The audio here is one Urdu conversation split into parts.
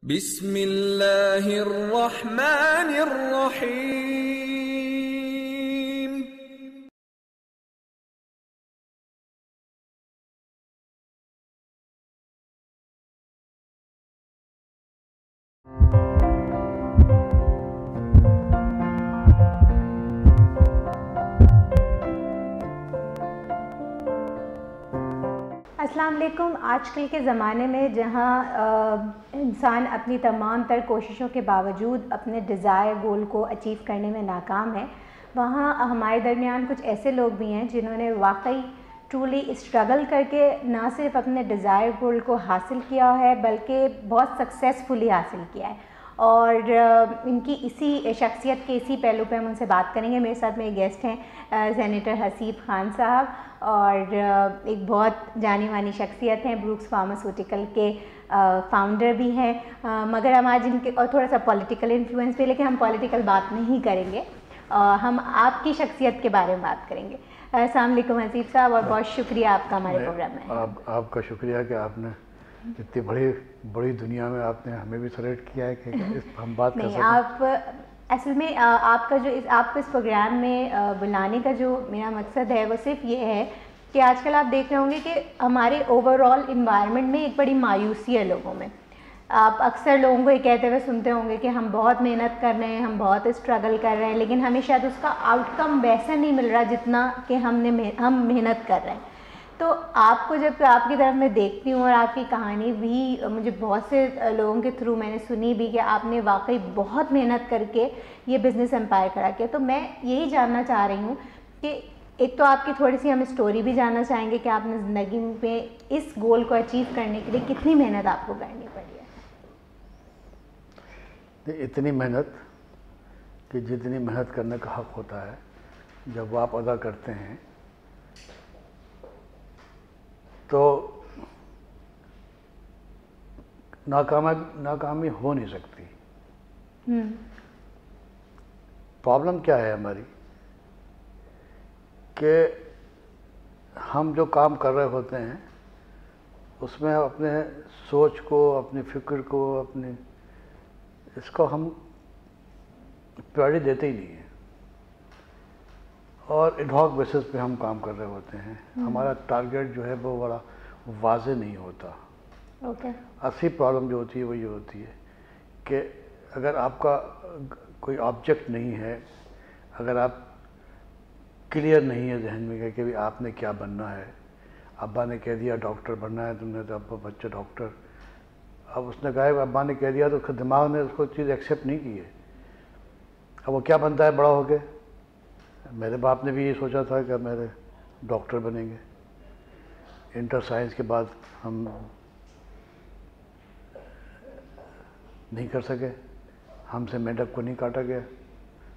بسم اللہ الرحمن الرحیم۔ السلام علیکم۔ آج کل کے زمانے میں جہاں انسان اپنی تمام تر کوششوں کے باوجود اپنے ڈیزائر گول کو اچیو کرنے میں ناکام ہے، وہاں ہمارے درمیان کچھ ایسے لوگ بھی ہیں جنہوں نے واقعی ٹرولی اسٹرگل کر کے نہ صرف اپنے ڈیزائر گول کو حاصل کیا ہے بلکہ بہت سکسیزفلی حاصل کیا ہے، اور ان کی اسی شخصیت کے اسی پہلو پہ ہم ان سے بات کریں گے۔ میرے ساتھ میرے گیسٹ ہیں سینیٹر حسیب خان صاحب، اور ایک بہت جانی مانی شخصیت ہیں، بروکس فارماسیوٹیکل کے فاؤنڈر بھی ہیں، مگر ہم آج ان کے اور تھوڑا سا پولیٹیکل انفلوئنس بھی، لیکن ہم پولیٹیکل بات نہیں کریں گے، ہم آپ کی شخصیت کے بارے میں بات کریں گے۔ السلام علیکم حسیب صاحب، اور بہت شکریہ آپ کا ہمارے پروگرام میں۔ آپ کا شکریہ کہ آپ نے اتنی بڑی دنیا میں آپ نے ہمیں بھی سلیکٹ کیا ہے کہ ہم بات کر سکیں۔ آپ اصل میں آپ کو اس پروگرام میں بلانے کا جو میرا مقصد ہے وہ صرف یہ ہے کہ آج کل آپ دیکھ رہے ہوں گے کہ ہمارے اوور آل انوائرمنٹ میں ایک بڑی مایوسی ہے لوگوں میں۔ آپ اکثر لوگوں کو یہ کہتے ہوئے سنتے ہوں گے کہ ہم بہت محنت کر رہے ہیں، ہم بہت اسٹرگل کر رہے ہیں، لیکن ہمیں شاید اس کا آؤٹ کم ویسا نہیں مل رہا جتنا کہ ہم محنت کر رہے ہیں۔ تو آپ کو جب آپ کی طرف میں دیکھتی ہوں، اور آپ کی کہانی بھی مجھے بہت سے لوگوں کے تھرو میں نے سنی بھی کہ آپ نے واقعی بہت محنت کر کے یہ بزنس امپائر کھڑا کیا، تو میں یہی جاننا چاہ رہی ہوں کہ ایک تو آپ کی تھوڑی سی ہم اسٹوری بھی جاننا چاہیں گے کہ آپ نے زندگی میں اس گول کو اچیو کرنے کے لیے کتنی محنت آپ کو کرنی پڑی ہے۔ اتنی محنت کہ جتنی محنت کرنے کا حق ہوتا ہے جب وہ آپ ادا کرتے ہیں تو ناکامی ہو نہیں سکتی۔ پرابلم کیا ہے ہماری کہ ہم جو کام کر رہے ہوتے ہیں اس میں اپنے سوچ کو، اپنی فکر کو، اس کو ہم پریورٹی دیتے ہی نہیں ہیں، اور ایڈ ہاک بیسس پہ ہم کام کر رہے ہوتے ہیں۔ ہمارا ٹارگیٹ جو ہے وہ بڑا واضح نہیں ہوتا۔ اصلی پرابلم جو ہوتی ہے وہ یہ ہوتی ہے کہ اگر آپ کا کوئی آبجیکٹ نہیں ہے، اگر آپ کلیئر نہیں ہے ذہن میں کہ آپ نے کیا بننا ہے۔ ابا نے کہہ دیا ڈاکٹر بننا ہے، تم نے تو ابا بچہ ڈاکٹر، اب اس نے کہا ابا نے کہہ دیا تو اس کے دماغ نے اس کو چیز ایکسیپٹ نہیں کی ہے۔ اب وہ کیا بنتا ہے بڑا ہو کے؟ میرے باپ نے بھی یہ سوچا تھا کہ میرے ڈاکٹر بنیں گے، انٹر سائنس کے بعد ہم نہیں کر سکے، ہم سے میڈک کو نہیں کاٹا گیا،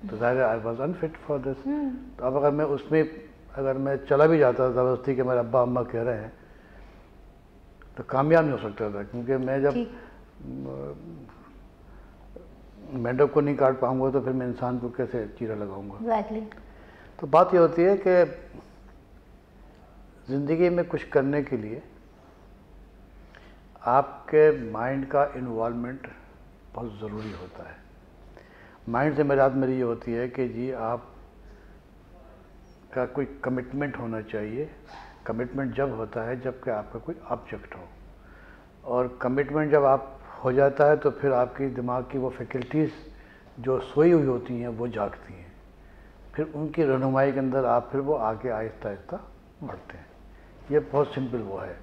تو ظاہر ہے آئی واز انفٹ فار دس۔ تو اب اگر میں چلا بھی جاتا تھا زبردستی کہ میرے ابا اماں کہہ رہے ہیں تو کامیاب نہیں ہو سکتا تھا، کیونکہ میں جب میڈک کو نہیں کاٹ پاؤں گا تو پھر میں انسان کو کیسے چیرا لگاؤں گا۔ تو بات یہ ہوتی ہے کہ زندگی میں کچھ کرنے کے لیے آپ کے مائنڈ کا انوالومنٹ بہت ضروری ہوتا ہے۔ مائنڈ سے میری یہ ہوتی ہے کہ جی آپ کا کوئی کمٹمنٹ ہونا چاہیے۔ کمٹمنٹ جب ہوتا ہے جب کہ آپ کا کوئی آبجیکٹ ہو، اور کمٹمنٹ جب آپ ہو جاتا ہے تو پھر آپ کی دماغ کی وہ فیکلٹیز جو سوئی ہوئی ہوتی ہیں وہ جاگتی ہیں، پھر ان کی رہنمائی کے اندر آپ پھر وہ آگے آہستہ آہستہ بڑھتے ہیں۔ یہ بہت سمپل وہ ہے۔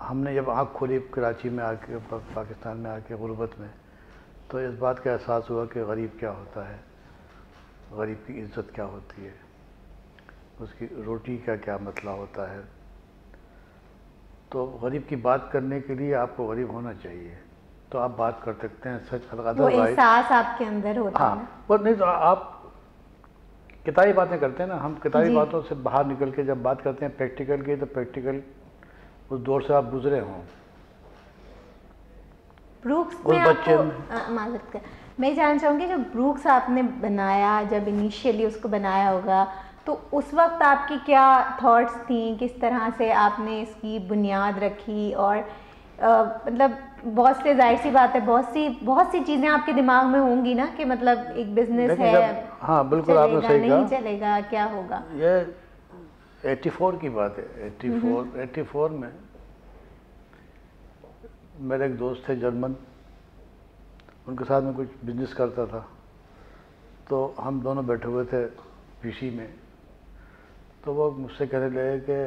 ہم نے جب آنکھ کھولی کراچی میں آ کے، پاکستان میں آ کے غربت میں، تو اس بات کا احساس ہوا کہ غریب کیا ہوتا ہے، غریب کی عزت کیا ہوتی ہے، اس کی روٹی کا کیا مسئلہ ہوتا ہے۔ تو غریب کی بات کرنے کے لیے آپ کو غریب ہونا چاہیے، تو آپ بات کر سکتے ہیں سچ، وہ احساس آپ کے اندر ہوتا ہے۔ ہاں، نہیں تو آپ کتابی باتیں کرتے ہیں نا، ہم کتابی باتوں سے باہر نکل کے جب بات کرتے ہیں پریکٹیکل کی، تو پریکٹیکل اس دور سے آپ گزرے ہوں۔ بروکس میں آپ کو معذرت کر، میں جاننا چاہوں گی جو بروکس آپ نے بنایا، جب انیشیلی اس کو بنایا ہوگا تو اس وقت آپ کی کیا تھاٹس تھیں، کس طرح سے آپ نے اس کی بنیاد رکھی، اور مطلب بہت سے ظاہر سی بات ہے بہت سی چیزیں آپ کے دماغ میں ہوں گی نا کہ مطلب ایک بزنس ہے, ہاں بالکل آپ نے صحیح کہا, نہیں چلے گا, کیا ہوگا. یہ 84 کی بات ہے. 84 میں میرے ایک دوست تھے جرمن, ان کے ساتھ میں کچھ بزنس کرتا تھا, تو ہم دونوں بیٹھے ہوئے تھے پی سی میں, تو وہ مجھ سے کہنے لگے کہ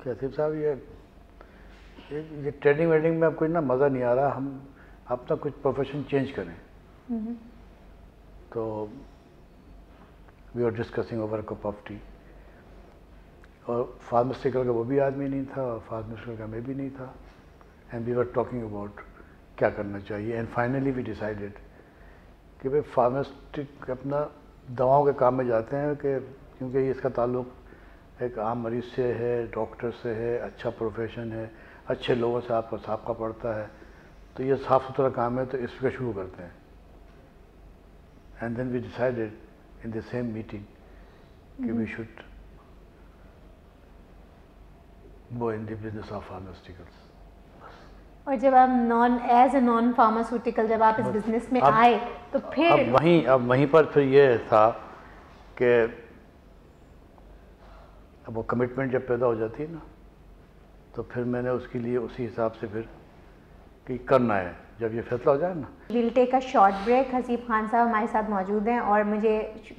حسیب صاحب یہ ٹریڈنگ ویڈنگ میں اب کوئی نا مزہ نہیں آ رہا, ہم اپنا کچھ پروفیشن چینج کریں. تو we are discussing over cup of tea, اور فارماسٹیکل کا وہ بھی آدمی نہیں تھا اور فارماسٹیکل کا میں بھی نہیں تھا, and we are talking about کیا کرنا چاہیے. اینڈ فائنلی وی ڈیسائیڈیڈ کہ بھائی فارماسٹک اپنا دواؤں کے کام میں جاتے ہیں, کہ کیونکہ اس کا تعلق ایک عام مریض سے ہے, ڈاکٹر سے ہے, اچھا پروفیشن ہے, اچھے لوگوں سے آپ کا سابقہ پڑتا ہے, تو یہ صاف ستھرا کام ہے, تو اس کا شروع کرتے ہیں. And then we decided in the same meeting کہ we should go in the business of pharmaceuticals. اور جب آپ ایز اے نان فارماسیوٹیکل جب آپ اس بزنس میں آئے تو پھر اب وہیں پر پھر یہ تھا کہ اب وہ کمٹمنٹ جب پیدا ہو جاتی ہے نا, تو پھر میں نے اس کے لیے اسی حساب سے پھر کہ کرنا ہے, جب یہ فیصلہ ہو جائے نا. We'll take a short break. Haseeb Khan صاحب ہمارے ساتھ موجود ہیں, اور مجھے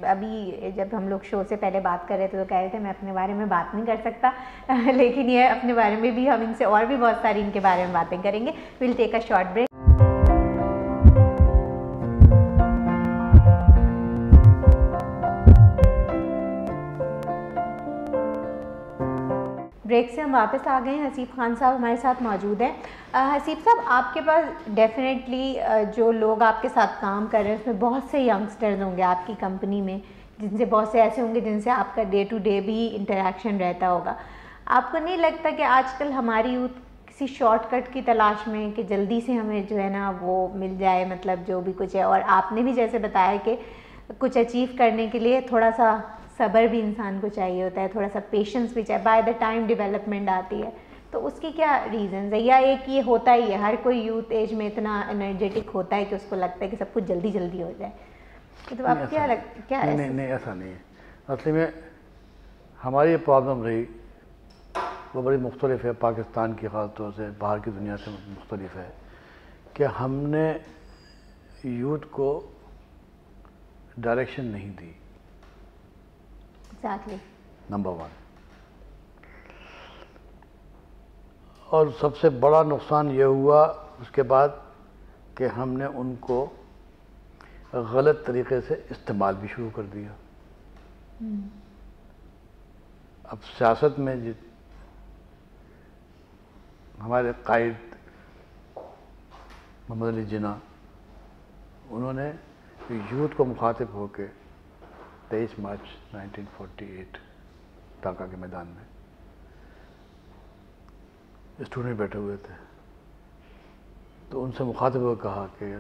ابھی جب ہم لوگ شو سے پہلے بات کر رہے تھے تو کہہ رہے تھے میں اپنے بارے میں بات نہیں کر سکتا, لیکن یہ اپنے بارے میں بھی ہم ان سے اور بھی بہت ساری ان کے بارے میں باتیں کریں گے. We'll take a short break. Break سے ہم واپس آ گئے ہیں. حسیب خان صاحب ہمارے ساتھ موجود ہیں. حسیب صاحب, آپ کے پاس ڈیفینیٹلی جو لوگ آپ کے ساتھ کام کر رہے ہیں اس میں بہت سے ینگسٹرز ہوں گے آپ کی کمپنی میں, جن سے بہت سے ایسے ہوں گے جن سے آپ کا ڈے ٹو ڈے بھی انٹریکشن رہتا ہوگا. آپ کو نہیں لگتا کہ آج کل ہماری یوتھ کسی شارٹ کٹ کی تلاش میں کہ جلدی سے ہمیں جو ہے نا وہ مل جائے, مطلب جو بھی کچھ ہے, اور آپ نے بھی جیسے بتایا کہ کچھ اچیو کرنے کے لیے تھوڑا سا صبر بھی انسان کو چاہیے ہوتا ہے, تھوڑا سا پیشنس بھی چاہیے, بائی دا ٹائم ڈیولپمنٹ آتی ہے, تو اس کی کیا ریزنز ہے, یا ایک یہ ہوتا ہی ہے ہر کوئی یوتھ ایج میں اتنا انرجیٹک ہوتا ہے کہ اس کو لگتا ہے کہ سب کچھ جلدی جلدی ہو جائے, تو آپ کیا نہیں ایسا نہیں ہے. اصل میں ہماری یہ پرابلم رہی وہ بڑی مختلف ہے, پاکستان کی خاص طور سے باہر کی دنیا سے مختلف ہے, کہ ہم نے یوتھ کو ڈائریکشن نہیں دی. نمبر 1. اور سب سے بڑا نقصان یہ ہوا اس کے بعد کہ ہم نے ان کو غلط طریقے سے استعمال بھی شروع کر دیا. اب سیاست میں ہمارے قائد محمد علی جناح, انہوں نے یوتھ کو مخاطب ہو کے 23 مارچ 1948 ڈھاکہ کے میدان میں اسٹوڈنٹ بیٹھے ہوئے تھے, تو ان سے مخاطب ہو کہا کہ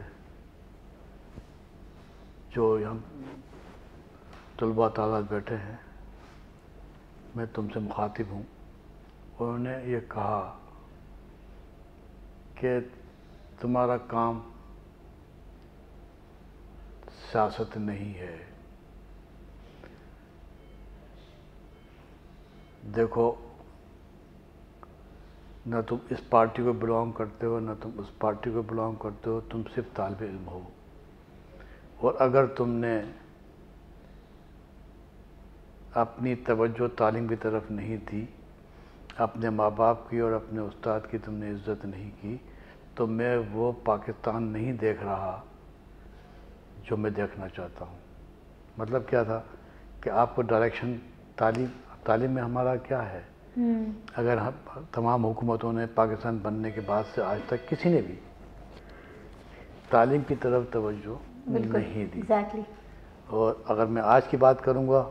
جو یہاں طلباء تعداد بیٹھے ہیں میں تم سے مخاطب ہوں. انہوں نے یہ کہا کہ تمہارا کام سیاست نہیں ہے, دیکھو نہ تم اس پارٹی کو بلانگ کرتے ہو نہ تم اس پارٹی کو بلانگ کرتے ہو, تم صرف طالب علم ہو, اور اگر تم نے اپنی توجہ تعلیم کی طرف نہیں دی, اپنے ماں باپ کی اور اپنے استاد کی تم نے عزت نہیں کی, تو میں وہ پاکستان نہیں دیکھ رہا جو میں دیکھنا چاہتا ہوں. مطلب کیا تھا کہ آپ کو ڈائریکشن تعلیم میں ہمارا کیا ہے, اگر تمام حکومتوں نے پاکستان بننے کے بعد سے آج تک کسی نے بھی تعلیم کی طرف توجہ نہیں دی. اور اگر میں آج کی بات کروں گا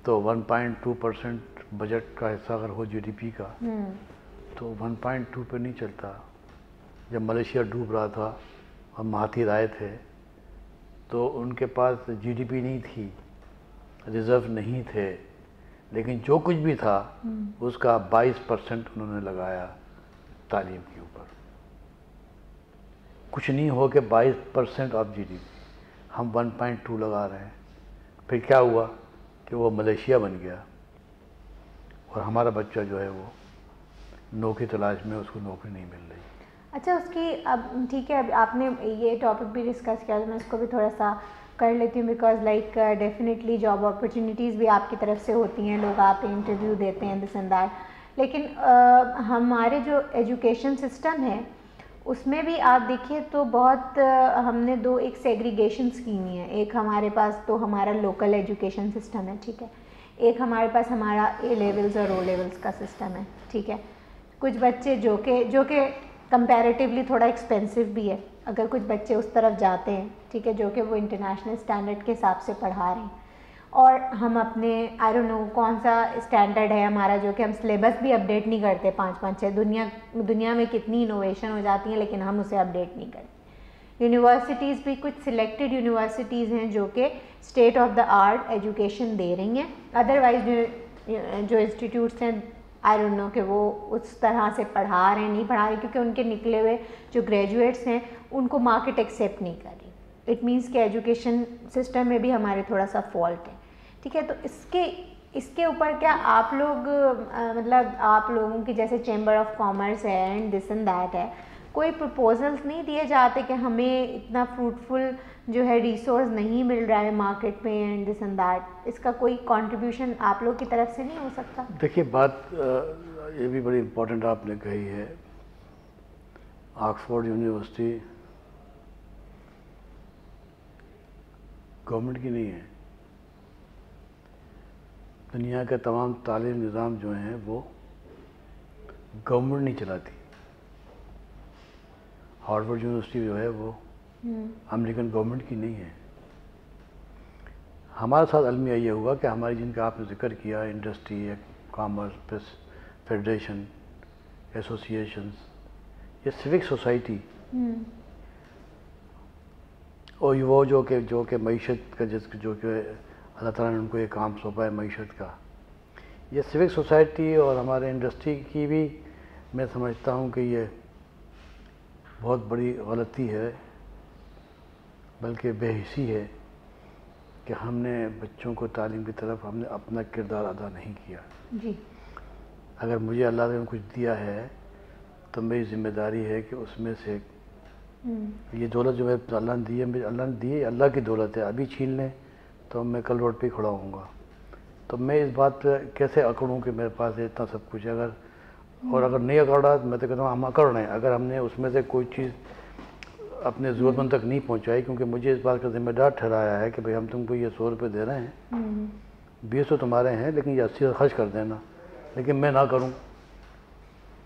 تو 1.2% بجٹ کا حصہ اگر ہو جی ڈی پی کا, تو 1.2 پہ نہیں چلتا. جب ملیشیا ڈوب رہا تھا اور مہاتیر آئے تھے تو ان کے پاس جی ڈی پی نہیں تھی, ریزرو نہیں تھے, لیکن جو کچھ بھی تھا اس کا 22% انہوں نے لگایا تعلیم کے اوپر. کچھ نہیں ہو کہ 22% آف GDP ہم 1.2 لگا رہے ہیں. پھر کیا ہوا کہ وہ ملیشیا بن گیا اور ہمارا بچہ جو ہے وہ نوکری تلاش میں اس کو نوکری نہیں مل رہی. اچھا اس کی اب ٹھیک ہے، اب آپ نے یہ ٹاپک بھی ڈسکس کیا تو میں اس کو بھی تھوڑا سا کر لیتی ہوں، because like definitely job opportunities بھی آپ کی طرف سے ہوتی ہیں، لوگ آپ انٹرویو دیتے ہیں دس اینڈ دیٹ، لیکن ہمارے جو ایجوکیشن سسٹم ہے اس میں بھی آپ دیکھیے تو بہت ہم نے دو ایک سیگریگیشنس کی ہوئی ہیں. ایک ہمارے پاس تو ہمارا لوکل ایجوکیشن سسٹم ہے، ٹھیک ہے، ایک ہمارے پاس ہمارا A لیولز اور O لیولز کا سسٹم ہے، ٹھیک ہے. کچھ بچے جو کہ کمپیریٹیولی تھوڑا ایکسپینسو بھی ہے، اگر کچھ بچے اس طرف جاتے ہیں، ٹھیک ہے، جو کہ وہ انٹرنیشنل اسٹینڈرڈ کے حساب سے پڑھا رہے ہیں، اور ہم اپنے آئی ڈونٹ نو کون سا اسٹینڈرڈ ہے ہمارا جو کہ ہم سلیبس بھی اپڈیٹ نہیں کرتے 5-5-6. دنیا میں کتنی انوویشن ہو جاتی ہیں لیکن ہم اسے اپڈیٹ نہیں کرتے. یونیورسٹیز بھی کچھ سلیکٹڈ یونیورسٹیز ہیں جو کہ state of the art education دے رہی ہیں، ادروائز جو انسٹیٹیوٹس ہیں آئی ڈونٹ نو کہ وہ اس طرح سے پڑھا رہے ہیں نہیں پڑھا رہے، کیونکہ ان کے نکلے ہوئے جو گریجویٹس ہیں ان کو مارکیٹ ایکسیپٹ نہیں کر رہی. اٹ مینس کہ ایجوکیشن سسٹم میں بھی ہمارے تھوڑا سا فالٹ ہے، ٹھیک ہے. تو اس کے اوپر کیا آپ لوگ مطلب آپ لوگوں کی جیسے چیمبر آف کامرس ہے اینڈ دس اینڈ دیٹ ہے، کوئی پرپوزلس نہیں دیے جاتے کہ ہمیں اتنا فروٹفل جو ہے ریسورس نہیں مل رہا ہے مارکیٹ میں اینڈ دس اینڈ دیٹ، اس کا کوئی کنٹریبیوشن آپ لوگ کی طرف سے نہیں ہو سکتا؟ دیکھیے بات یہ بھی بڑی امپورٹنٹ آپ نے کہی ہے. آکسفورڈ یونیورسٹی گورنمنٹ کی نہیں ہے. دنیا کے تمام تعلیم نظام جو ہیں وہ گورنمنٹ نہیں چلاتی. ہارورڈ یونیورسٹی جو ہے وہ امریکن گورنمنٹ کی نہیں ہے. ہمارے ساتھ المیہ یہ ہوا کہ ہماری جن کا آپ نے ذکر کیا انڈسٹری، کامرس، فیڈریشن، ایسوسیشنز، یہ سوک سوسائٹی اور وہ جو کہ معیشت کا جو کہ اللہ تعالیٰ نے ان کو یہ کام سونپا ہے معیشت کا، یہ سوک سوسائٹی اور ہمارے انڈسٹری کی بھی میں سمجھتا ہوں کہ یہ بہت بڑی غلطی ہے، بلکہ بے حسی ہے کہ ہم نے بچوں کو تعلیم کی طرف ہم نے اپنا کردار ادا نہیں کیا. جی اگر مجھے اللہ نے کچھ دیا ہے تو میری ذمہ داری ہے کہ اس میں سے یہ دولت جو اللہ نے دی ہے، اللہ نے دی ہے، اللہ کی دولت ہے. ابھی چھین لیں تو میں کل روڈ پہ کھڑا ہوں گا. تو میں اس بات پہ کیسے اکڑوں کہ میرے پاس اتنا سب کچھ ہے، اگر نہیں اکڑ رہا میں تو کہتا ہوں ہم اکڑ رہے ہیں. اگر ہم نے اس میں سے کوئی چیز اپنے ضرورت مند تک نہیں پہنچائی، کیونکہ مجھے اس بات کا ذمہ دار ٹھہرایا ہے کہ بھئی ہم تم کو یہ 100 روپے دے رہے ہیں، 20 تو تمہارے ہیں لیکن یہ 80 خرچ کر دینا، لیکن میں نہ کروں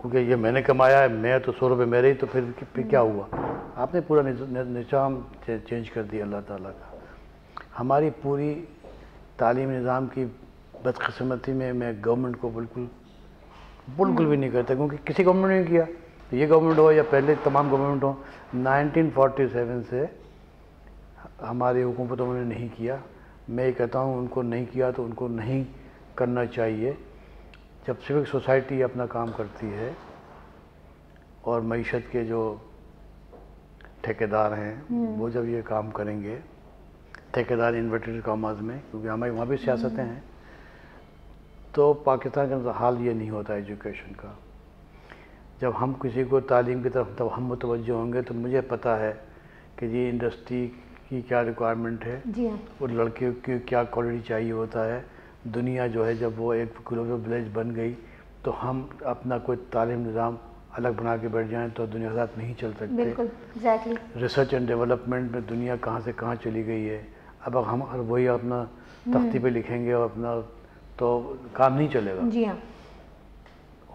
کیونکہ یہ میں نے کمایا ہے، میں تو 100 روپے میرے ہی. تو پھر کیا ہوا؟ آپ نے پورا نظام چینج کر دیا اللہ تعالیٰ کا. ہماری پوری تعلیمی نظام کی بدقسمتی میں گورنمنٹ کو بالکل بھی نہیں کرتا، کیونکہ کسی گورنمنٹ نے نہیں کیا. یہ گورنمنٹ ہو یا پہلے تمام گورنمنٹ ہوں، 1947 سے ہماری حکومتوں نے نہیں کیا. میں یہ کہتا ہوں ان کو نہیں کیا تو ان کو نہیں کرنا چاہیے. جب سوک سوسائٹی اپنا کام کرتی ہے اور معیشت کے جو ٹھیکیدار ہیں وہ جب یہ کام کریں گے، ٹھیکیدار انورٹیڈ کامرز میں، کیونکہ ہمارے وہاں بھی سیاستیں ہیں، تو پاکستان کا حال یہ نہیں ہوتا ایجوکیشن کا. جب ہم کسی کو تعلیم کی طرف تب ہم متوجہ ہوں گے تو مجھے پتہ ہے کہ یہ انڈسٹری کی کیا ریکوائرمنٹ ہے اور لڑکیوں کی کیا کوالٹی چاہیے ہوتا ہے. دنیا جو ہے جب وہ ایک گلوبل ولیج بن گئی تو ہم اپنا کوئی تعلیم نظام الگ بنا کے بیٹھ جائیں تو دنیا کے ساتھ نہیں چل سکتے. بالکل ایگزیکٹلی. ریسرچ اینڈ ڈیولپمنٹ میں دنیا کہاں سے کہاں چلی گئی ہے. اب ہم وہی اپنا تختی پہ لکھیں گے اور اپنا تو کام نہیں چلے گا. جی ہاں.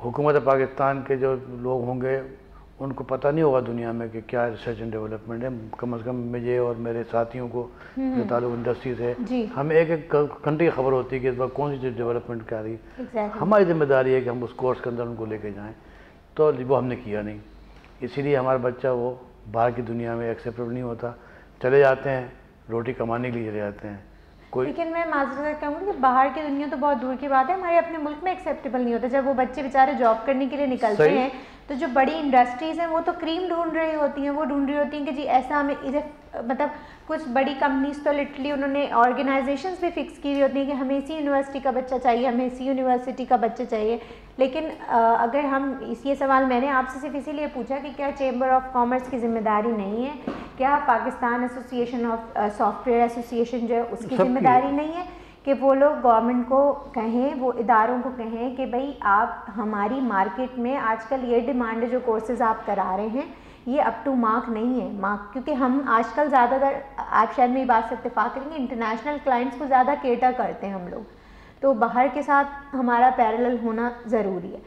حکومت پاکستان کے جو لوگ ہوں گے ان کو پتہ نہیں ہوگا دنیا میں کہ کیا ریسرچ اینڈ ڈیولپمنٹ ہے. کم از کم مجھے اور میرے ساتھیوں کو جو تعلق انڈسٹری سے ہمیں ایک کنٹری کی خبر ہوتی ہے کہ اس بار کون سی ڈیولپمنٹ کر رہی ہے. ہماری ذمہ داری ہے کہ ہم اس کورس کے اندر ان کو لے کے جائیں. تو وہ ہم نے کیا نہیں. اسی لیے ہمارا بچہ وہ باہر کی دنیا میں ایکسیپٹیبل نہیں ہوتا. چلے جاتے ہیں روٹی کمانے کے لیے چلے جاتے ہیں. لیکن میں معذرت کہوں گی کہ باہر کی دنیا تو بہت دور کی بات ہے، ہمارے اپنے ملک میں ایکسیپٹیبل نہیں ہوتا. جب وہ بچے بیچارے جاب کرنے کے لیے نکلتے ہیں تو جو بڑی انڈسٹریز ہیں وہ تو کریم ڈھونڈ رہی ہوتی ہیں، وہ ڈھونڈ رہی ہوتی ہیں کہ جی ایسا ہمیں مطلب کچھ بڑی کمپنیز تو لٹرلی انہوں نے آرگنائزیشنز بھی فکس کی ہوئی ہوتی ہیں کہ ہمیں اسی یونیورسٹی کا بچہ چاہیے، ہمیں اسی یونیورسٹی کا بچہ چاہیے. لیکن اگر ہم یہ سوال میں نے آپ سے صرف اسی لیے پوچھا کہ کیا چیمبر آف کامرس کی ذمہ داری نہیں ہے، کیا Pakistan association of soft where association جو ہے اس کی ذمہ داری نہیں ہے کہ وہ لوگ گورنمنٹ کو کہیں، وہ اداروں کو کہیں کہ بھئی آپ ہماری مارکیٹ میں آج کل یہ ڈیمانڈ جو کورسز آپ کرا رہے ہیں یہ اپ ٹو مارک نہیں ہے، کیونکہ ہم آج کل زیادہ تر، آپ شاید میری بات سے اتفاق کریں گے، انٹرنیشنل کلائنٹس کو زیادہ کیٹر کرتے ہیں ہم لوگ، تو باہر کے ساتھ ہمارا پیرلل ہونا ضروری ہے.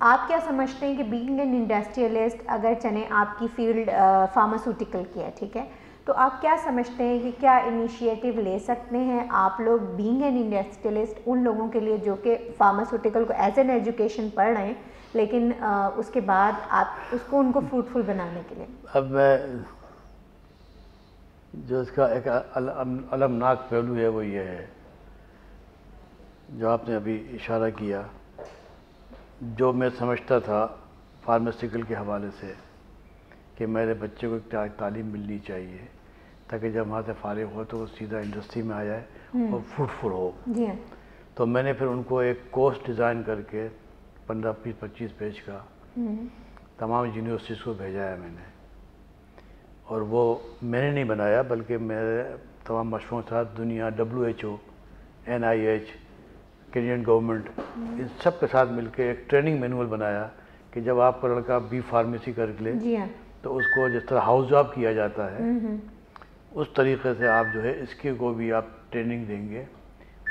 آپ کیا سمجھتے ہیں کہ بینگ این انڈسٹریلسٹ، اگر چلیں آپ کی فیلڈ فارماسیوٹیکل کی ہے، ٹھیک ہے، تو آپ کیا سمجھتے ہیں کہ کیا انیشیٹو لے سکتے ہیں آپ لوگ بینگ این انڈسٹریلسٹ ان لوگوں کے لیے جو کہ فارماسیوٹیکل کو ایز این ایجوکیشن پڑھ رہے ہیں لیکن اس کے بعد آپ اس کو ان کو فروٹفل بنانے کے لیے؟ اب میں جو اس کا ایک المناک پہلو ہے وہ یہ ہے جو آپ نے ابھی اشارہ کیا، جو میں سمجھتا تھا فارماسیوٹیکل کے حوالے سے کہ میرے بچے کو تعلیم ملنی چاہیے تاکہ جب وہاں سے فارغ ہو تو وہ سیدھا انڈسٹری میں آ جائے اور فروٹفل ہو. تو میں نے پھر ان کو ایک کورس ڈیزائن کر کے 15-25 پیج کا تمام یونیورسٹیز کو بھیجا ہے میں نے، اور وہ میں نے نہیں بنایا بلکہ میرے تمام مشوروں کے ساتھ دنیا، WHO، NIH، کینیڈین گورنمنٹ، ان سب کے ساتھ مل کے ایک ٹریننگ مینول بنایا کہ جب آپ کا لڑکا بی فارمیسی کر لے تو اس کو جس طرح ہاؤس جاب کیا جاتا ہے اس طریقے سے آپ جو ہے اس کے کو بھی آپ ٹریننگ دیں گے،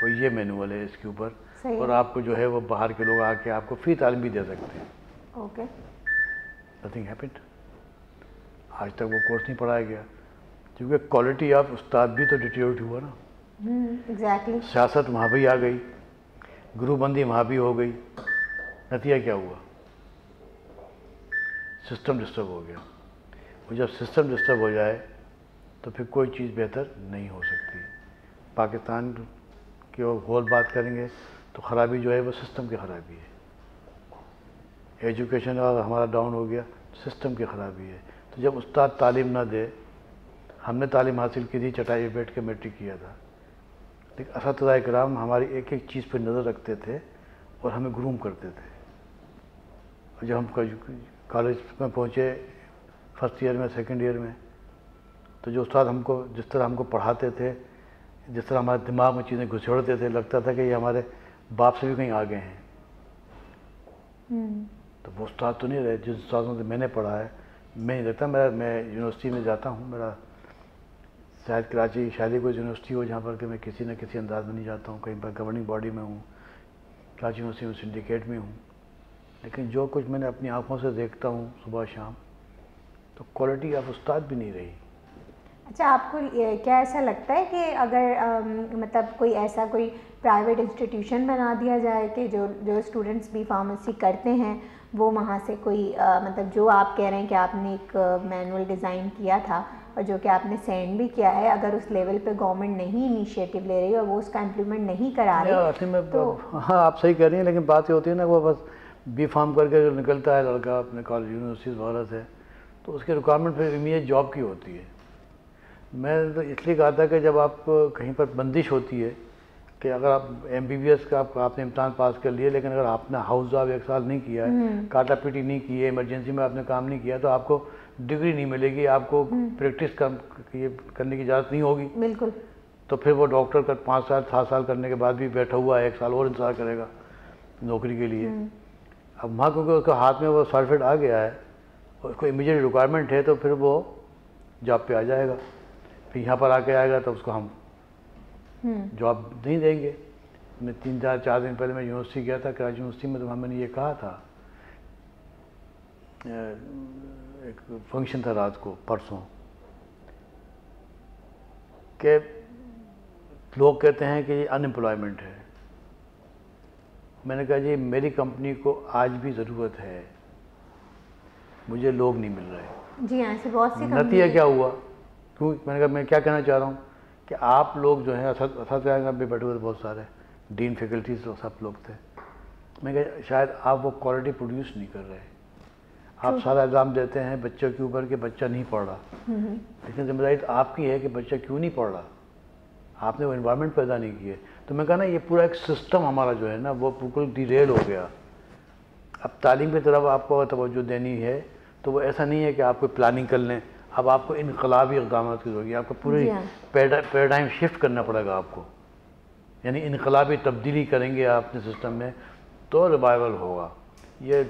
اور یہ مینول ہے اس کے اوپر، اور آپ کو جو ہے وہ باہر کے لوگ آ کے آپ کو فری تعلیم بھی دے سکتے ہیں. اوکے. Nothing happened. آج تک وہ کورس نہیں پڑھایا گیا کیونکہ کوالٹی آف استاد بھی تو ڈیٹیریٹ ہوا نا. ایگزیکٹلی. سیاست وہاں بھی آ گئی، گروپ بندی وہاں بھی ہو گئی، نتیجہ کیا ہوا؟ سسٹم ڈسٹرب ہو گیا. اور جب سسٹم ڈسٹرب ہو جائے تو پھر کوئی چیز بہتر نہیں ہو سکتی. پاکستان کی ہول بات کریں گے تو خرابی جو ہے وہ سسٹم کی خرابی ہے. ایجوکیشن اگر ہمارا ڈاؤن ہو گیا سسٹم کی خرابی ہے. تو جب استاد تعلیم نہ دے، ہم نے تعلیم حاصل کی تھی چٹائی پہ بیٹھ کے میٹرک کیا تھا، لیکن اساتذہ کرام ہماری ایک ایک چیز پہ نظر رکھتے تھے اور ہمیں گروم کرتے تھے. اور جب ہم کالج میں پہنچے فرسٹ ایئر میں، سیکنڈ ایئر میں، تو جو استاد ہم کو جس طرح ہم کو پڑھاتے تھے، جس طرح ہمارے دماغ میں چیزیں گھسوڑتے تھے، لگتا تھا کہ یہ ہمارے باپ سے بھی کہیں آگے ہیں. تو وہ استاد تو نہیں رہے جن استادوں سے میں نے پڑھا ہے. میں نہیں لگتا میں یونیورسٹی میں جاتا ہوں، میرا شاید کراچی شاید کوئی یونیورسٹی ہو جہاں پر کہ میں کسی نہ کسی انداز میں نہیں جاتا ہوں. کہیں پر گورننگ باڈی میں ہوں، کراچی یونیورسٹی میں سنڈیکیٹ میں ہوں، لیکن جو کچھ میں نے اپنی آنکھوں سے دیکھتا ہوں صبح شام، تو کوالٹی آف استاد بھی نہیں رہی. اچھا، آپ کو کیا ایسا لگتا ہے کہ اگر مطلب کوئی ایسا کوئی پرائیویٹ انسٹیٹیوشن بنا دیا جائے کہ جو اسٹوڈنٹس بھی فارمیسی کرتے ہیں وہ وہاں سے کوئی مطلب جو آپ کہہ رہے ہیں کہ آپ نے ایک مینول ڈیزائن کیا تھا اور جو کہ آپ نے سینڈ بھی کیا ہے، اگر اس لیول پہ گورنمنٹ نہیں انیشیٹو لے رہی اور وہ اس کا امپلیمنٹ نہیں کرا رہی تو ہاں آپ صحیح کہہ رہی ہیں، لیکن بات یہ ہوتی ہے نا وہ بس بی فارم کر کے جو نکلتا ہے لڑکا اپنے کالج یونیورسٹیز وغیرہ سے، تو اس کی ریکوائرمنٹ پھر امیڈیٹ جاب کی ہوتی ہے. میں تو اس لیے کہا تھا کہ جب آپ کہیں پر بندش ہوتی ہے کہ اگر آپ MBBS کا آپ نے امتحان پاس کر لیے، لیکن اگر آپ نے ہاؤس جاب 1 سال نہیں کیا ہے، کاٹا پیٹی نہیں کی ہے، ایمرجنسی میں آپ نے کام نہیں کیا، تو آپ کو ڈگری نہیں ملے گی، آپ کو پریکٹس کرنے کی اجازت نہیں ہوگی. بالکل. تو پھر وہ ڈاکٹر کا 5 سال 7 سال کرنے کے بعد بھی بیٹھا ہوا ہے، 1 سال اور انتظار کرے گا نوکری کے لیے. اب وہاں کیونکہ اس کا ہاتھ میں وہ سرٹیفکیٹ آ گیا ہے، اس کو امیڈیٹ ریکوائرمنٹ ہے، تو پھر وہ جاب پہ آ جائے گا. پھر یہاں پر آ کے آئے گا تو اس کو ہم جاب نہیں دیں گے. میں 3-4 دن پہلے میں یونیورسٹی گیا تھا، کراچی یونیورسٹی میں، تو وہاں میں نے یہ کہا تھا، ایک فنکشن تھا رات کو پرسوں، کہ لوگ کہتے ہیں کہ یہ ان امپلائمنٹ ہے. میں نے کہا جی میری کمپنی کو آج بھی ضرورت ہے، مجھے لوگ نہیں مل رہے. جی ہاں، ایسے بہت سی نتیجہ کیا ہوا؟ کیوں میں نے کہا میں کیا کہنا چاہ رہا ہوں کہ آپ لوگ جو ہیں اساتذہ بھی بیٹھے ہوئے بہت سارے ڈین فیکلٹیز سب لوگ تھے. میں کہا شاید آپ وہ کوالٹی پروڈیوس نہیں کر رہے. آپ سارا الزام دیتے ہیں بچوں کے اوپر کہ بچہ نہیں پڑھ رہا، لیکن ذمہ داری تو آپ کی ہے کہ بچہ کیوں نہیں پڑھ رہا، آپ نے وہ انوائرمنٹ پیدا نہیں کی ہے. تو میں کہا نا یہ پورا ایک سسٹم ہمارا جو ہے نا وہ بالکل ڈیریل ہو گیا. اب تعلیم کی طرف آپ کو توجہ دینی ہے تو وہ ایسا نہیں ہے کہ آپ کوئی پلاننگ کر لیں، اب آپ کو انقلابی اقدامات کی ضرورت ہے، آپ کو پوری پیراڈائم شفٹ کرنا پڑے گا آپ کو، یعنی انقلابی تبدیلی کریں گے آپ اپنے سسٹم میں تو ریوائول ہوگا. یہ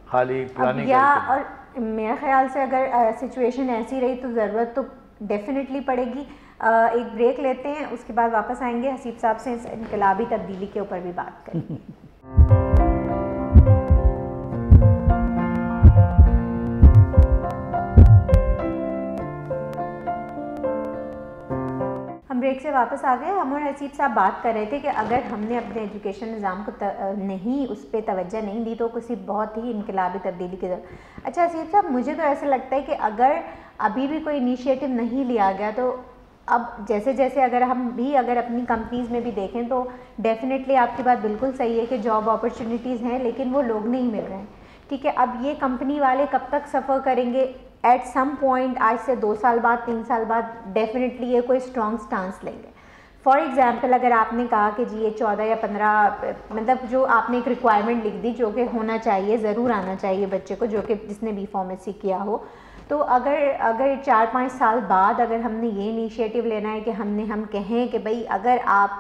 خالی پلاننگ اور میرے خیال سے اگر سچویشن ایسی رہی تو ضرورت تو ڈیفینیٹلی پڑے گی. ایک بریک لیتے ہیں، اس کے بعد واپس آئیں گے، حسیب صاحب سے اس انقلابی تبدیلی کے اوپر بھی بات کریں گے. ہم بریک سے واپس آ گئے. ہم اور حسیب صاحب بات کر رہے تھے کہ اگر ہم نے اپنے ایجوکیشن نظام کو نہیں اس پہ توجہ نہیں دی تو کسی بہت ہی انقلابی تبدیلی کی ضرورت. اچھا حسیب صاحب، مجھے تو ایسا لگتا ہے کہ اگر ابھی بھی کوئی انیشیٹو نہیں لیا گیا تو اب جیسے جیسے اگر ہم بھی اگر اپنی کمپنیز میں بھی دیکھیں تو ڈیفینیٹلی آپ کی بات بالکل صحیح ہے کہ جاب اپرچونیٹیز ہیں لیکن وہ لوگ نہیں مل رہے ہیں. ٹھیک ہے، اب یہ کمپنی والے کب تک سفر کریں گے؟ ایٹ سم پوائنٹ آج سے 2 سال بعد 3 سال بعد ڈیفینیٹلی یہ کوئی اسٹرانگ سٹانس لیں گے. فار ایگزامپل اگر آپ نے کہا کہ جی یہ 14 یا 15 مطلب جو آپ نے ایک ریکوائرمنٹ لکھ دی جو کہ ہونا چاہیے، ضرور آنا چاہیے بچے کو جو کہ جس نے بی فارمیسی کیا ہو، تو اگر 4-5 سال بعد اگر ہم نے یہ انیشیٹو لینا ہے کہ ہم کہیں کہ بھئی اگر آپ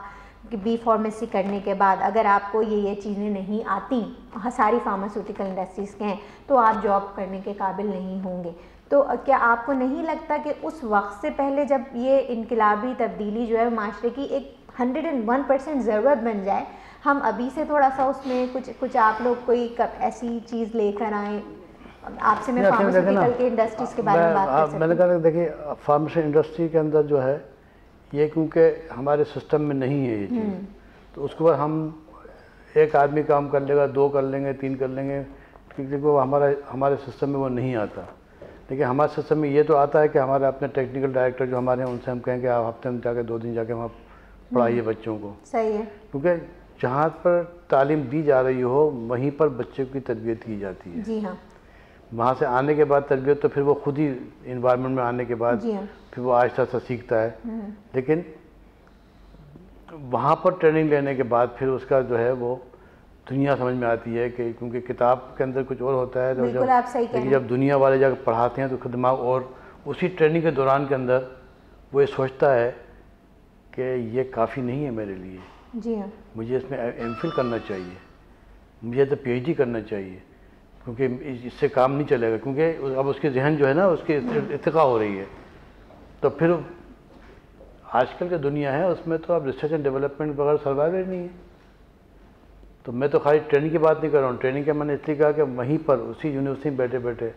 بی فارمیسی کرنے کے بعد اگر آپ کو یہ چیزیں نہیں آتی، ساری فارماسیوٹیکل انڈسٹریز کے ہیں، تو آپ جاب کرنے کے قابل نہیں ہوں گے. تو کیا آپ کو نہیں لگتا کہ اس وقت سے پہلے جب یہ انقلابی تبدیلی جو ہے معاشرے کی ایک 101% ضرورت بن جائے، ہم ابھی سے تھوڑا سا اس میں کچھ آپ لوگ کوئی ایسی چیز لے کر آئیں؟ آپ سے میں فارماسیوٹیکل کے انڈسٹریز کے بارے میں بات کر سکتی ہوں. میں نے کہا دیکھیے فارمیسی انڈسٹری کے اندر جو ہے یہ کیونکہ ہمارے سسٹم میں نہیں ہے یہ چیز، تو اس کے بعد ہم ایک آدمی کام کر لے گا، 2 کر لیں گے، 3 کر لیں گے، کیونکہ وہ ہمارے سسٹم میں وہ نہیں آتا. لیکن ہمارے سسٹم میں یہ تو آتا ہے کہ ہمارے اپنے ٹیکنیکل ڈائریکٹر جو ہمارے ہیں ان سے ہم کہیں کہ آپ ہفتے میں جا کے 2 دن جا کے وہاں پڑھائیے بچوں کو. صحیح ہے، کیونکہ جہاں پر تعلیم دی جا رہی ہو وہیں پر بچے کی تربیت کی جاتی ہے. جی ہاں. وہاں سے آنے کے بعد تربیت تو پھر وہ خود ہی انوائرمنٹ میں آنے کے بعد پھر وہ آہستہ آہستہ سیکھتا ہے. لیکن وہاں پر ٹریننگ لینے کے بعد پھر اس کا جو ہے وہ دنیا سمجھ میں آتی ہے کہ کیونکہ کتاب کے اندر کچھ اور ہوتا ہے، لیکن جب دنیا والے جا کے پڑھاتے ہیں تو دماغ اور اسی ٹریننگ کے دوران کے اندر وہ یہ سوچتا ہے کہ یہ کافی نہیں ہے میرے لیے. جی ہاں. مجھے اس میں ایم فل کرنا چاہیے، مجھے تو پی ایچ ڈی کرنا چاہیے، کیونکہ اس سے کام نہیں چلے گا، کیونکہ اب اس کے ذہن جو ہے نا اس کی ارتقاء ہو رہی ہے. تو پھر آج کل جو دنیا ہے اس میں تو اب ریسرچ اینڈ ڈیولپمنٹ بغیر سروائیو نہیں ہے. تو میں تو خالی ٹریننگ کی بات نہیں کر رہا ہوں. ٹریننگ کا میں نے اس لیے کہا کہ وہیں پر اسی یونیورسٹی میں بیٹھے بیٹھے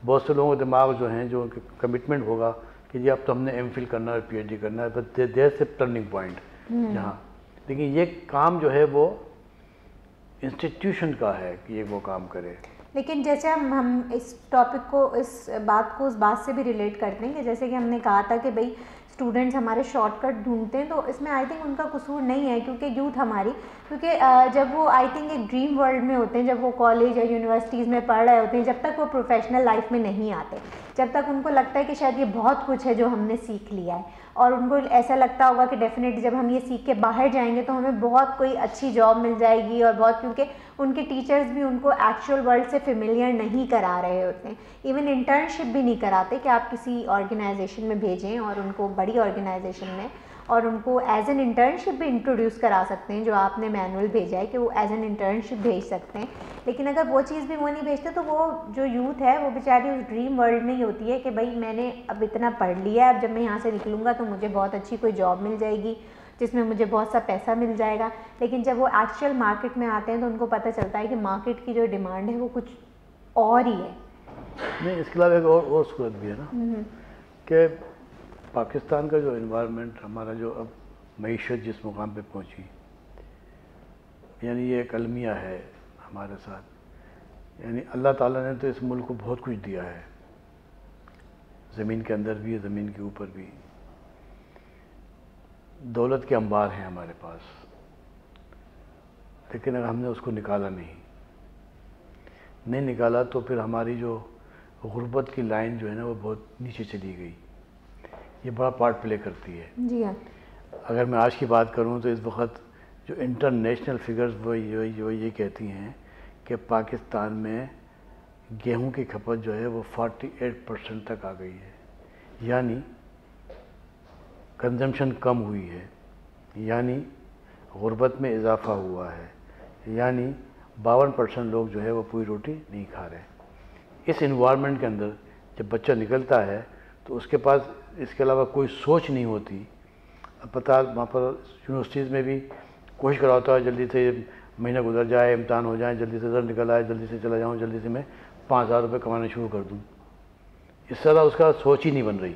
بہت سے لوگوں کے دماغ جو ہیں جو ان کے کمٹمنٹ ہوگا کہ جی اب تو ہم نے ایم فل کرنا ہے، پی ایچ ڈی کرنا ہے، بس دیر سے ٹرننگ پوائنٹ جہاں. لیکن یہ کام جو ہے وہ انسٹیٹیوشن کا ہے کہ یہ وہ کام کرے. لیکن جیسے ہم اس ٹاپک کو اس بات سے بھی ریلیٹ کرتے ہیں کہ جیسے کہ ہم نے کہا تھا کہ بھئی اسٹوڈنٹس ہمارے شارٹ کٹ ڈھونڈتے ہیں، تو اس میں آئی تھنک ان کا قصور نہیں ہے کیونکہ یوتھ ہماری، کیونکہ جب وہ آئی تھنک ایک ڈریم ورلڈ میں ہوتے ہیں، جب وہ کالج یا یونیورسٹیز میں پڑھ رہے ہوتے ہیں، جب تک وہ پروفیشنل لائف میں نہیں آتے، جب تک ان کو لگتا ہے کہ شاید یہ بہت کچھ ہے جو ہم نے سیکھ لیا ہے، اور ان کو ایسا لگتا ہوگا کہ ڈیفینیٹلی جب ہم یہ سیکھ کے باہر جائیں گے تو ہمیں بہت کوئی اچھی جاب مل جائے گی، اور بہت کیونکہ ان کے ٹیچرز بھی ان کو ایکچوئل ورلڈ سے فیملیئر نہیں کرا رہے ہوتے ہیں. ایون انٹرنشپ بھی نہیں کراتے کہ آپ کسی آرگنائزیشن میں بھیجیں اور ان کو بڑی آرگنائزیشن میں، اور ان کو ایز این انٹرنشپ بھی انٹروڈیوس کرا سکتے ہیں جو آپ نے مینول بھیجا ہے کہ وہ ایز این انٹرنشپ بھیج سکتے ہیں. لیکن اگر وہ چیز بھی وہ نہیں بھیجتے تو وہ جو یوتھ ہے وہ بیچاری اس ڈریم ورلڈ میں ہی ہوتی ہے کہ بھائی میں نے اب اتنا پڑھ لیا ہے، اب جب میں یہاں سے نکلوں گا تو مجھے بہت اچھی کوئی جاب مل جائے گی جس میں مجھے بہت سا پیسہ مل جائے گا. لیکن جب وہ ایکچوئل مارکیٹ میں آتے ہیں تو ان کو پتہ چلتا ہے کہ مارکیٹ کی جو ڈیمانڈ ہے وہ کچھ اور ہی ہے. نہیں، اس کے علاوہ ایک اور صورت بھی ہے نا کہ پاکستان کا جو انوائرمنٹ، ہمارا جو اب معیشت جس مقام پہ پہنچی، یعنی یہ ایک المیہ ہے ہمارے ساتھ. یعنی اللہ تعالیٰ نے تو اس ملک کو بہت کچھ دیا ہے، زمین کے اندر بھی، زمین کے اوپر بھی. دولت کے انبار ہیں ہمارے پاس، لیکن اگر ہم نے اس کو نکالا نہیں. نہیں نکالا تو پھر ہماری جو غربت کی لائن جو ہے نا وہ بہت نیچے چلی گئی. یہ بڑا پارٹ پلے کرتی ہے. جی ہاں. اگر میں آج کی بات کروں تو اس وقت جو انٹرنیشنل فگرز وہ یہ کہتی ہیں کہ پاکستان میں گیہوں کی کھپت جو ہے وہ 48% تک آ گئی ہے، یعنی کنزمپشن کم ہوئی ہے، یعنی غربت میں اضافہ ہوا ہے، یعنی 52% لوگ جو ہے وہ پوری روٹی نہیں کھا رہے. اس انوائرمنٹ کے اندر جب بچہ نکلتا ہے تو اس کے پاس اس کے علاوہ کوئی سوچ نہیں ہوتی. اب پتہ وہاں پر یونیورسٹیز میں بھی کوشش کرا ہوتا ہے جلدی سے مہینہ گزر جائے، امتحان ہو جائیں، جلدی سے رزلٹ نکل آئے، جلدی سے چلا جاؤں، جلدی سے میں 5000 روپے کمانا شروع کر دوں. اس طرح اس کا سوچ ہی نہیں بن رہی.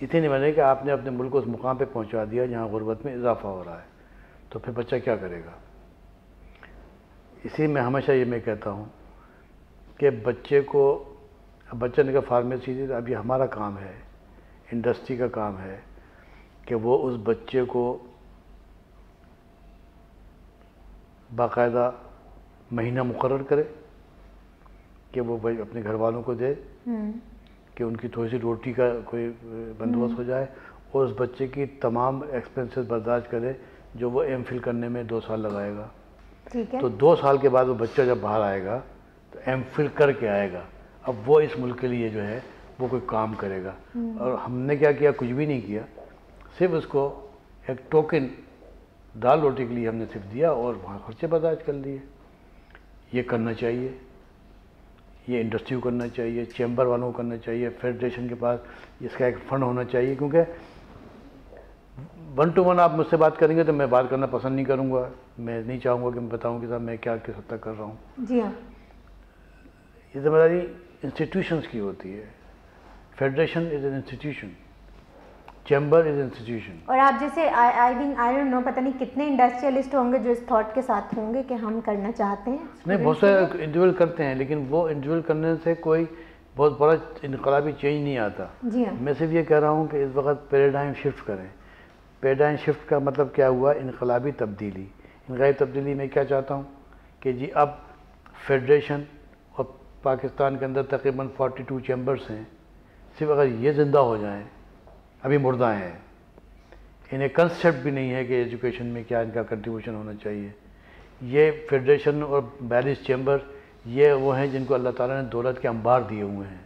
اتنی نہیں بن رہی کہ آپ نے اپنے ملک کو اس مقام پہ پہنچا دیا جہاں غربت میں اضافہ ہو رہا ہے. تو پھر بچہ کیا کرے گا؟ اسی میں ہمیشہ یہ میں کہتا ہوں کہ بچے کو، بچہ نکل فارمیسی، اب یہ ہمارا کام ہے، انڈسٹری کا کام ہے کہ وہ اس بچے کو باقاعدہ مہینہ مقرر کرے کہ وہ اپنے گھر والوں کو دے کہ ان کی تھوڑی سی روٹی کا کوئی بندوبست ہو جائے، اور اس بچے کی تمام ایکسپنسز برداشت کرے جو وہ ایم فل کرنے میں 2 سال لگائے گا. ٹھیک ہے. تو 2 سال کے بعد وہ بچہ جب باہر آئے گا تو ایم فل کر کے آئے گا. اب وہ اس ملک کے لیے جو ہے وہ کوئی کام کرے گا. اور ہم نے کیا کیا؟ کچھ بھی نہیں کیا، صرف اس کو ایک ٹوکن دال روٹی کے لیے ہم نے صرف دیا اور وہاں خرچے برداشت کر لیے. یہ کرنا چاہیے، یہ انڈسٹری کو کرنا چاہیے، چیمبر والوں کو کرنا چاہیے، فیڈریشن کے پاس اس کا ایک فنڈ ہونا چاہیے. کیونکہ 1 to 1 آپ مجھ سے بات کریں گے تو میں بات کرنا پسند نہیں کروں گا. میں نہیں چاہوں گا کہ میں بتاؤں کہ صاحب میں کیا کس حد تک کر رہا ہوں. جی ہاں. یہ ذمہ داری انسٹیٹیوشنس کی ہوتی ہے. Federation is an institution, chamber is institution. اور آپ جیسے آئی ڈونٹ نو، پتہ نہیں کتنے انڈسٹریلسٹ ہوں گے جو اس تھاٹ کے ساتھ ہوں گے کہ ہم کرنا چاہتے ہیں. نہیں، بہت سارے انڈیویجول کرتے ہیں، لیکن وہ انڈیویجول کرنے سے کوئی بہت بڑا انقلابی چینج نہیں آتا. جی ہاں. میں صرف یہ کہہ رہا ہوں کہ اس وقت پیراڈائم شفٹ کریں. پیراڈائم شفٹ کا مطلب کیا ہوا؟ انقلابی تبدیلی. انقلابی تبدیلی میں کیا چاہتا ہوں کہ جی اب فیڈریشن اور پاکستان کے اندر تقریباً 42 چیمبرز ہیں. صرف اگر یہ زندہ ہو جائیں، ابھی مردہ ہیں، انہیں کنسیپٹ بھی نہیں ہے کہ ایجوکیشن میں کیا ان کا کنٹریبیوشن ہونا چاہیے. یہ فیڈریشن اور 42 چیمبر یہ وہ ہیں جن کو اللہ تعالیٰ نے دولت کے انبار دیے ہوئے ہیں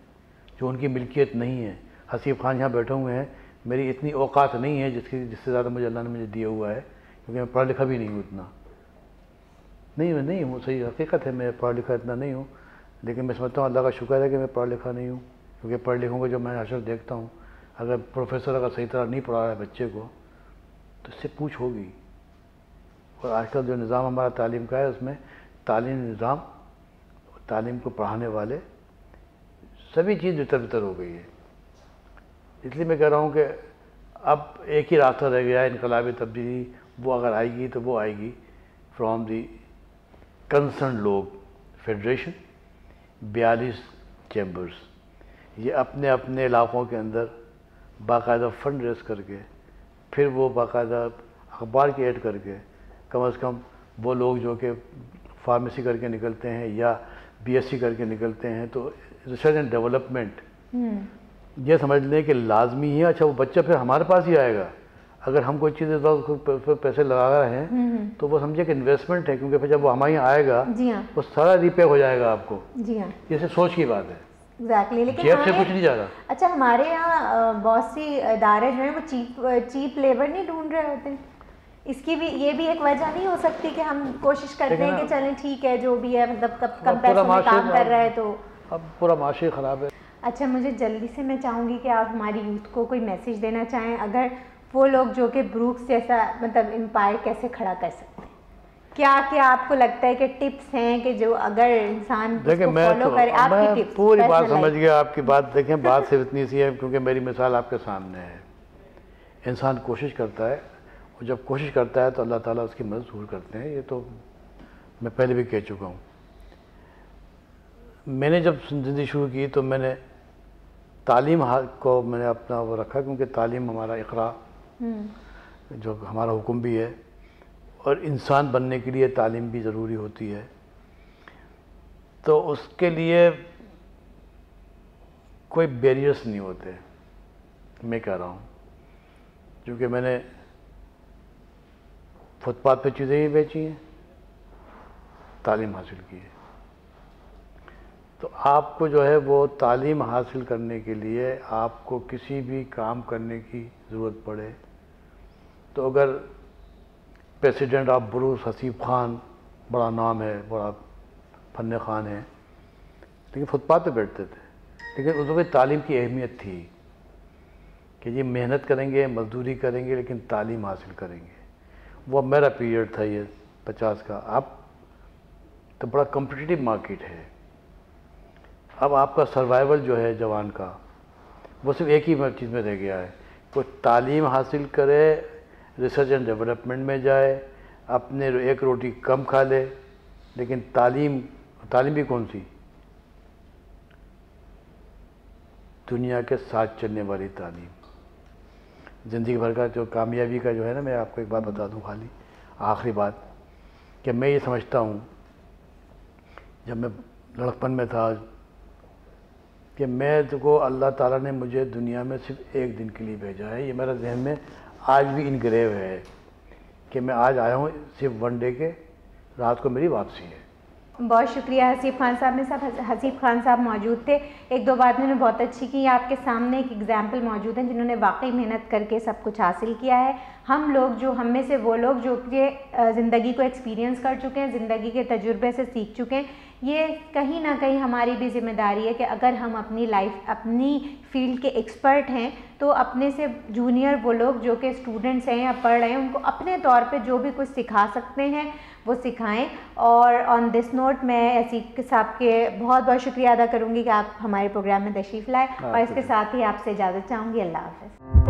جو ان کی ملکیت نہیں ہے. حسیب خان یہاں بیٹھے ہوئے ہیں، میری اتنی اوقات نہیں ہے جس سے زیادہ مجھے اللہ نے مجھے دیا ہوا ہے، کیونکہ میں پڑھا لکھا بھی نہیں ہوں اتنا. نہیں ہوں، صحیح حقیقت ہے، میں پڑھا لکھا اتنا نہیں ہوں، لیکن میں سمجھتا ہوں اللہ کا شکر ہے کہ میں پڑھا لکھا نہیں ہوں. کیونکہ پڑھ لکھوں کو جب میں حشر دیکھتا ہوں، اگر پروفیسر اگر صحیح طرح نہیں پڑھا رہا ہے بچے کو تو اس سے پوچھ ہوگی. اور آج کل جو نظام ہمارا تعلیم کا ہے اس میں تعلیمی نظام، تعلیم کو پڑھانے والے، سبھی چیز بتر بتر ہو گئی ہے. اس لیے میں کہہ رہا ہوں کہ اب ایک ہی راستہ رہ گیا ہے انقلابی تبدیلی. وہ اگر آئے گی تو وہ آئے گی فرام دی کنسرن لوگ. فیڈریشن، 42 چیمبرز، یہ اپنے اپنے علاقوں کے اندر باقاعدہ فنڈ ریز کر کے، پھر وہ باقاعدہ اخبار کی ایڈ کر کے، کم از کم وہ لوگ جو کہ فارمیسی کر کے نکلتے ہیں یا بی ایس سی کر کے نکلتے ہیں تو ریسرچ اینڈ ڈیولپمنٹ یہ سمجھ لیں کہ لازمی ہے. اچھا وہ بچہ پھر ہمارے پاس ہی آئے گا. اگر ہم کوئی چیز اس وقت پیسے لگا رہے ہیں تو وہ سمجھے کہ انویسٹمنٹ ہے، کیونکہ پھر جب وہ ہمارے یہاں آئے گا وہ سارا ری پے ہو جائے گا آپ کو. جی ہاں، یہ صرف سوچ کی بات ہے، ایگزیکٹلی. لیکن جیب سے کچھ نہیں جا رہا. اچھا ہمارے یہاں بہت سی ادارے جو ہیں وہ چیپ لیبر نہیں ڈھونڈ رہے ہوتے ہیں. اس کی بھی یہ بھی ایک وجہ نہیں ہو سکتی کہ ہم کوشش کرتے ہیں کہ چلیں ٹھیک ہے جو بھی ہے، مطلب کم پیسوں میں کام کر رہا ہے تو اب پورا معاشرے خراب ہے. اچھا مجھے جلدی سے میں چاہوں گی کہ آپ ہماری یوتھ کو کوئی میسیج دینا چاہیں، اگر وہ لوگ جو کہ بروکس جیسا مطلب امپائر کیسے کھڑا کر سکتے ہیں، کیا آپ کو لگتا ہے کہ ٹپس ہیں کہ جو اگر انسان دیکھیں میں فالو کرے؟ آپ کی ٹپس پوری بات سمجھ گیا آپ کی بات. دیکھیں بات صرف اتنی سی ہے کیونکہ میری مثال آپ کے سامنے ہے. انسان کوشش کرتا ہے اور جب کوشش کرتا ہے تو اللہ تعالیٰ اس کی مدد ضرور کرتے ہیں. یہ تو میں پہلے بھی کہہ چکا ہوں. میں نے جب زندگی شروع کی تو میں نے تعلیم کو میں نے اپنا وہ رکھا، کیونکہ تعلیم ہمارا اقرا جو ہمارا حکم بھی ہے، اور انسان بننے کے لیے تعلیم بھی ضروری ہوتی ہے. تو اس کے لیے کوئی بیریئرس نہیں ہوتے. میں کہہ رہا ہوں کیونکہ میں نے فٹ پاتھ پہ چیزیں ہی بیچی ہیں, تعلیم حاصل کی ہے. تو آپ کو جو ہے وہ تعلیم حاصل کرنے کے لیے آپ کو کسی بھی کام کرنے کی ضرورت پڑے تو اگر پریسیڈنٹ آف بروس حسیب خان, بڑا نام ہے, بڑا فن خان ہے, لیکن فٹ پاتھ پہ بیٹھتے تھے, لیکن اس وقت تعلیم کی اہمیت تھی کہ یہ محنت کریں گے, مزدوری کریں گے, لیکن تعلیم حاصل کریں گے. وہ میرا پیریڈ تھا یہ 50 کا. اب تو بڑا کمپٹیٹیو مارکیٹ ہے. اب آپ کا سروائیول جو ہے جوان کا وہ صرف ایک ہی چیز میں رہ گیا ہے, کوئی تعلیم حاصل کرے, ریسرچ اینڈ ڈیولپمنٹ میں جائے, اپنے ایک روٹی کم کھا لے, لیکن تعلیم بھی کون سی, دنیا کے ساتھ چلنے والی تعلیم. زندگی بھر کا جو کامیابی کا جو ہے نا, میں آپ کو ایک بات بتا دوں خالی آخری بات, کہ میں یہ سمجھتا ہوں جب میں لڑکپن میں تھا کہ میں کو اللہ تعالیٰ نے مجھے دنیا میں صرف ایک دن کے لیے بھیجا ہے. یہ میرا ذہن میں آج بھی انگریو ہے کہ میں آج آیا ہوں صرف ون ڈے کے, رات کو میری واپسی ہے. بہت شکریہ حسیب خان صاحب. میں حسیب خان صاحب موجود تھے. ایک دو بات انہوں نے بہت اچھی کی. آپ کے سامنے ایک ایگزامپل موجود ہیں جنہوں نے واقعی محنت کر کے سب کچھ حاصل کیا ہے. ہم میں سے وہ لوگ جو کہ زندگی کو ایکسپیرینس کر چکے ہیں, زندگی کے تجربے سے سیکھ چکے ہیں, یہ کہیں نہ کہیں ہماری بھی ذمہ داری ہے کہ اگر ہم اپنی فیلڈ کے ایکسپرٹ ہیں تو اپنے سے جونیئر وہ لوگ جو کہ اسٹوڈنٹس ہیں یا پڑھ رہے ہیں ان کو اپنے طور پہ جو بھی کچھ سکھا سکتے ہیں وہ سکھائیں. اور آن دس نوٹ میں حسیب صاحب کے بہت بہت شکریہ ادا کروں گی کہ آپ ہمارے پروگرام میں تشریف لائے, اور اس کے ساتھ ہی آپ سے اجازت چاہوں گی. اللہ حافظ.